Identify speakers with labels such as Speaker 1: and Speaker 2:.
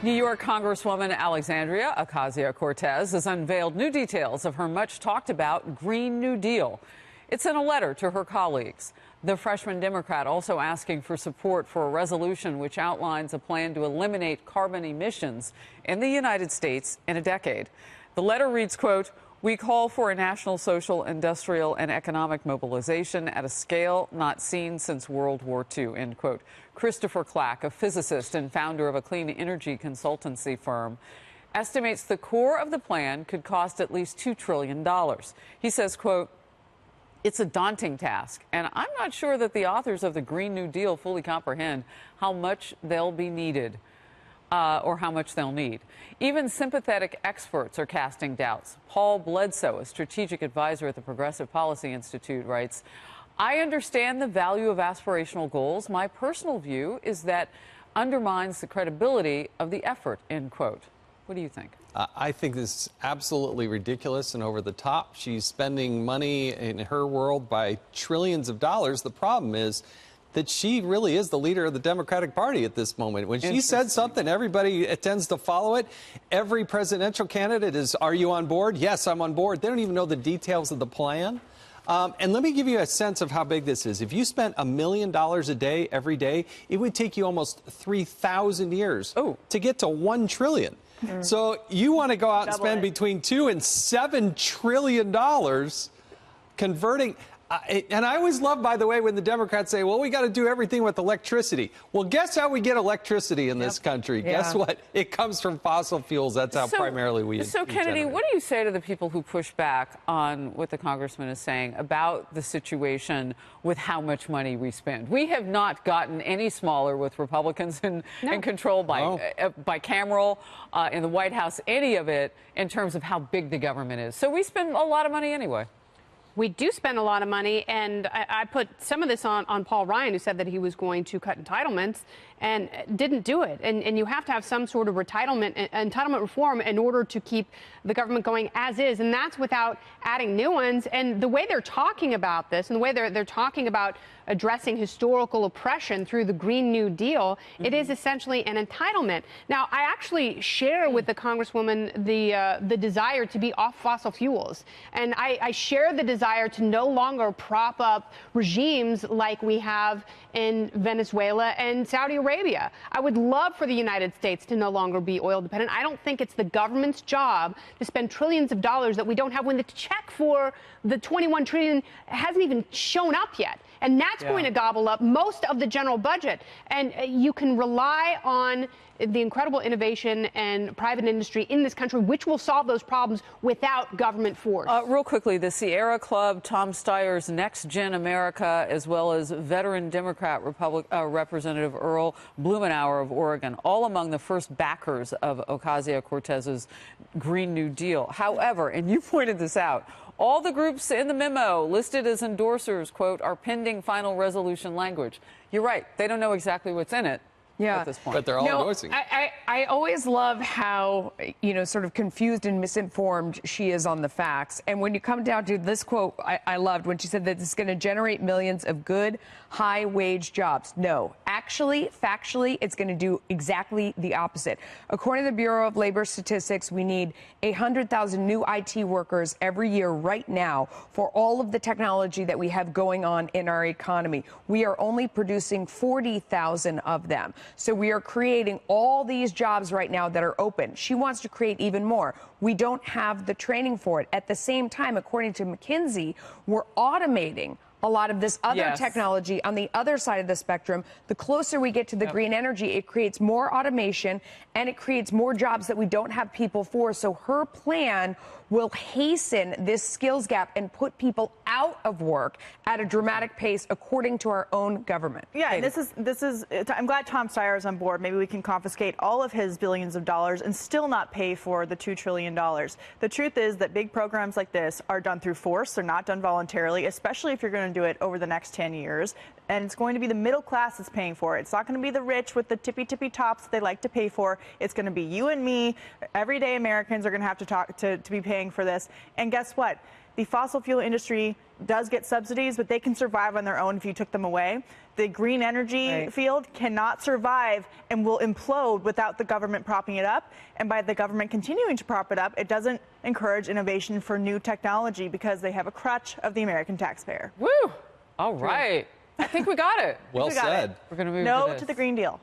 Speaker 1: New York Congresswoman Alexandria Ocasio-Cortez has unveiled new details of her much-talked-about Green New Deal. It's in a letter to her colleagues. The freshman Democrat also asking for support for a resolution which outlines a plan to eliminate carbon emissions in the United States in a decade. The letter reads, quote, "We call for a national social, industrial, and economic mobilization at a scale not seen since World War II," end quote. Christopher Clack, a physicist and founder of a clean energy consultancy firm, estimates the core of the plan could cost at least $2 trillion. He says, quote, "It's a daunting task, and I'm not sure that the authors of the Green New Deal fully comprehend how much they'll be needed. Or how much they'll need. Even sympathetic experts are casting doubts. Paul Bledsoe, a strategic advisor at the Progressive Policy Institute, writes, "I understand the value of aspirational goals. My personal view is that undermines the credibility of the effort," end quote. What do you think?
Speaker 2: I think this is absolutely ridiculous and over the top. She's spending money in her world by trillions of dollars. The problem is that she really is the leader of the Democratic Party at this moment. When she said something, everybody tends to follow it. Every presidential candidate is, "Are you on board?" "Yes, I'm on board." They don't even know the details of the plan. And let me give you a sense of how big this is. If you spent $1 million a day every day, it would take you almost 3,000 years to get to $1 trillion. So you want to go out and spend between $2 and $7 trillion converting. And I always love, by the way, when the Democrats say, well, we got to do everything with electricity. Well, guess how we get electricity in this country? Yeah. Guess what? It comes from fossil fuels. That's how primarily we
Speaker 1: So, Kennedy,
Speaker 2: generate.
Speaker 1: What do you say to the people who push back on what the congressman is saying about the situation with how much money we spend? We have not gotten any smaller with Republicans in control bicameral in the White House, any of it in terms of how big the government is. So we spend a lot of money anyway.
Speaker 3: We do spend a lot of money, and I put some of this on Paul Ryan, who said that he was going to cut entitlements and didn't do it. And you have to have some sort of entitlement reform in order to keep the government going as is, and that's without adding new ones. And the way they're talking about this and the way they're talking about addressing historical oppression through the Green New Deal, it is essentially an entitlement. Now, I actually share with the Congresswoman the desire to be off fossil fuels, and I share the desire to no longer prop up regimes like we have in Venezuela and Saudi Arabia. I would love for the United States to no longer be oil dependent. I don't think it's the government's job to spend trillions of dollars that we don't have when the check for the $21 trillion hasn't even shown up yet. And that's going to gobble up most of the general budget. And you can rely on the incredible innovation and private industry in this country, which will solve those problems without government force.
Speaker 1: Real quickly, the Sierra Club, Tom Steyer's Next Gen America, as well as veteran Democrat Representative Earl Blumenauer of Oregon, all among the first backers of Ocasio-Cortez's Green New Deal. However, and you pointed this out, all the groups in the memo listed as endorsers, quote, are pending final resolution language. You're right. They don't know exactly what's in it at this point.
Speaker 2: But they're all endorsing.
Speaker 4: I always love how, sort of confused and misinformed she is on the facts. And when you come down to this quote, I loved when she said that it's going to generate millions of good, high-wage jobs. No. Actually, factually, it's going to do exactly the opposite. According to the Bureau of Labor Statistics, we need 100,000 new IT workers every year right now for all of the technology that we have going on in our economy. We are only producing 40,000 of them. So we are creating all these jobs right now that are open. She wants to create even more. We don't have the training for it. At the same time, according to McKinsey, we're automating a lot of this other technology on the other side of the spectrum. The closer we get to the green energy, it creates more automation and it creates more jobs that we don't have people for. So her plan will hasten this skills gap and put people out of work at a dramatic pace, according to our own government.
Speaker 5: Yeah, this is. I'm glad Tom Steyer is on board. Maybe we can confiscate all of his billions of dollars and still not pay for the $2 trillion. The truth is that big programs like this are done through force. They're not done voluntarily, especially if you're going to do it over the next 10 years. And it's going to be the middle class that's paying for it. It's not going to be the rich with the tippy tops that they like to pay for. It's going to be you and me. Everyday Americans are going to have to be paying for this. And guess what? The fossil fuel industry does get subsidies, but they can survive on their own if you took them away. The green energy field cannot survive and will implode without the government propping it up. And by the government continuing to prop it up, it doesn't encourage innovation for new technology because they have a crutch of the American taxpayer.
Speaker 1: Woo! All right. I think we got it.
Speaker 2: Well said.
Speaker 1: We're going to move
Speaker 5: No to the Green Deal.